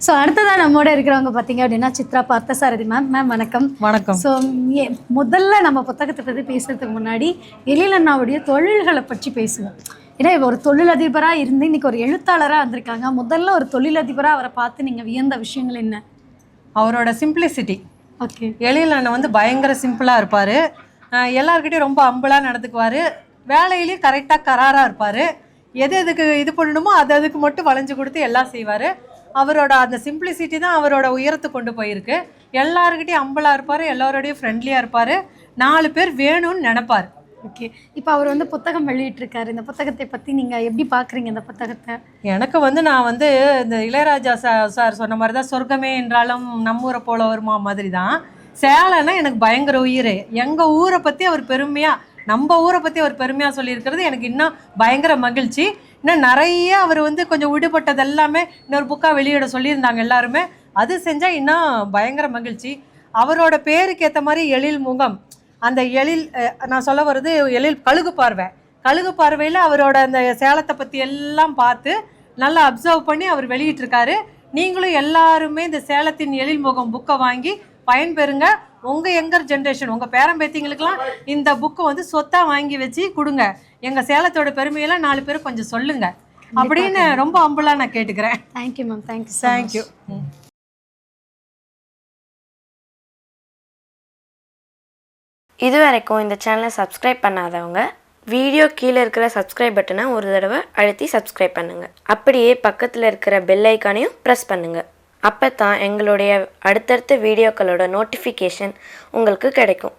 So அடுத்ததான் நம்மோட இருக்கிறவங்க பார்த்தீங்க அப்படின்னா சித்ரா பார்த்தசாரதி மேம். மேம் வணக்கம். வணக்கம். ஸோ முதல்ல நம்ம புத்தகத்தை பற்றி பேசுறதுக்கு முன்னாடி எழில் அண்ணாவுடைய தொழில்களை பற்றி பேசுவோம். ஏன்னா ஒரு தொழிலதிபராக இருந்து இன்னைக்கு ஒரு எழுத்தாளராக வந்திருக்காங்க. முதல்ல ஒரு தொழிலதிபராக அவரை பார்த்து நீங்கள் வியந்த விஷயங்கள் என்ன? அவரோட சிம்பிளிசிட்டி. ஓகே. எழில் அண்ணன் வந்து பயங்கர சிம்பிளாக இருப்பார். எல்லாருக்கிட்டையும் ரொம்ப அம்பலாக நடந்துக்குவார். வேலையிலையும் கரெக்டாக கராராக இருப்பார். எதுக்கு இது பண்ணணுமோ அதுக்கு மட்டும் வளைஞ்சு கொடுத்து எல்லாம் செய்வார். அவரோட அந்த சிம்பிளிசிட்டி தான் அவரோட உயரத்தை கொண்டு போயிருக்கு. எல்லாருக்கிட்டையும் அம்பலாக இருப்பார், எல்லாரோடையும் ஃப்ரெண்ட்லியாக இருப்பார், 4 பேர் வேணும்னு நினைப்பார். ஓகே. இப்போ அவர் வந்து புத்தகம் வெளியிட்டிருக்காரு. இந்த புத்தகத்தை பற்றி நீங்கள் எப்படி பார்க்குறீங்க? இந்த புத்தகத்தை எனக்கு வந்து நான் வந்து இந்த இளையராஜா சார் சொன்ன மாதிரி தான், சொர்க்கமே என்றாலும் நம்மூரை போல வருமா மாதிரி தான். சேலைன்னா எனக்கு பயங்கர உயிர். எங்கள் ஊரை பற்றி அவர் பெருமையாக, நம்ம ஊரை பற்றி அவர் பெருமையாக சொல்லியிருக்கிறது எனக்கு இன்னும் பயங்கர மகிழ்ச்சி. இன்னும் நிறைய அவர் வந்து கொஞ்சம் விடுபட்டது எல்லாமே இன்னொரு புக்காக வெளியிட சொல்லியிருந்தாங்க எல்லாருமே. அது செஞ்சால் இன்னும் பயங்கர மகிழ்ச்சி. அவரோட பேருக்கு ஏற்ற மாதிரி எழில் முகம், அந்த எழில், நான் சொல்ல வர்றது எழில் கழுகு பார்வை. கழுகு பார்வையில் அவரோட அந்த சேலத்தை பற்றி எல்லாம் பார்த்து நல்லா அப்சர்வ் பண்ணி அவர் வெளியிட்டிருக்காரு. நீங்களும் எல்லாருமே இந்த சேலத்தின் எழில் முகம் புக்கை வாங்கி பயன்பெறுங்க. உங்கள் யங்கர் ஜென்ரேஷன், உங்கள் பேரம்பேத்திங்களுக்கெல்லாம் இந்த புக்கை வந்து சொத்தாக வாங்கி வச்சு கொடுங்க. எங்கள் சேலத்தோட பெருமையெல்லாம் 4 பேர் கொஞ்சம் சொல்லுங்க அப்படின்னு ரொம்ப அம்பலாக நான் கேட்டுக்கிறேன். Thank you ma'am. தேங்க்யூ. இது வரைக்கும் இந்த சேனலை சப்ஸ்கிரைப் பண்ணாதவங்க வீடியோ கீழே இருக்கிற சப்ஸ்கிரைப் பட்டனை ஒரு தடவை அழுத்தி சப்ஸ்கிரைப் பண்ணுங்கள். அப்படியே பக்கத்தில் இருக்கிற பெல் ஐக்கானையும் ப்ரெஸ் பண்ணுங்கள். அப்போ தான் எங்களுடைய அடுத்தடுத்த வீடியோக்களோட நோட்டிஃபிகேஷன் உங்களுக்கு கிடைக்கும்.